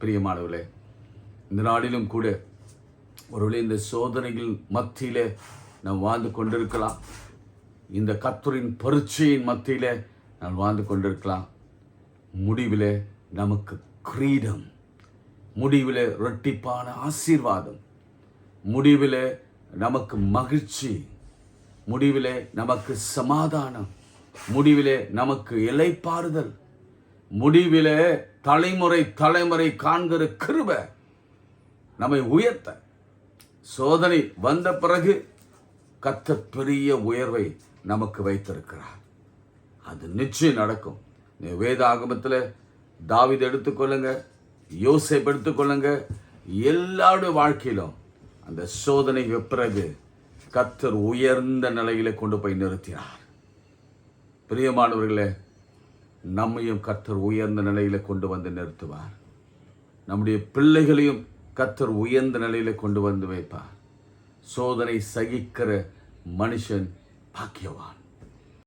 பிரியமானவர்களே, இந்த நாளிலும் கூட ஒருவேளை இந்த சோதனைகள் மத்தியிலே நாம் வாழ்ந்து கொண்டிருக்கலாம். இந்த கர்த்தரின் பரீட்சையின் மத்தியிலே நாம் வாழ்ந்து கொண்டிருக்கலாம். முடிவிலே நமக்கு கிரீடம், முடிவிலே இரட்டிப்பான ஆசீர்வாதம், முடிவிலே நமக்கு மகிழ்ச்சி, முடிவிலே நமக்கு சமாதானம், முடிவிலே நமக்கு இளைப்பாறுதல், முடிவிலே தலைமுறை காண்கிற கிருபை நம்மை உயர்த்த, சோதனை வந்த பிறகு கர்த்தர் பெரிய உயர்வை நமக்கு வைத்திருக்கிறார். அது நிச்சயம் நடக்கும். வேதாகமத்தில் தாவீது எடுத்துக்கொள்ளுங்க, யோசேப்பு எடுத்துக்கொள்ளுங்க, எல்லாருடைய வாழ்க்கையிலும் அந்த சோதனைக்கு பிறகு கர்த்தர் உயர்ந்த நிலையில கொண்டு போய் நிறுத்தினார். பிரியமானவர்களே, நம்மையும் கர்த்தர் உயர்ந்த நிலையில கொண்டு வந்து நிறுத்துவார். நம்முடைய பிள்ளைகளையும் கர்த்தர் உயர்ந்த நிலையில கொண்டு வந்து வைப்பார். சோதனை சகிக்கிற மனுஷன் பாக்கியவான்.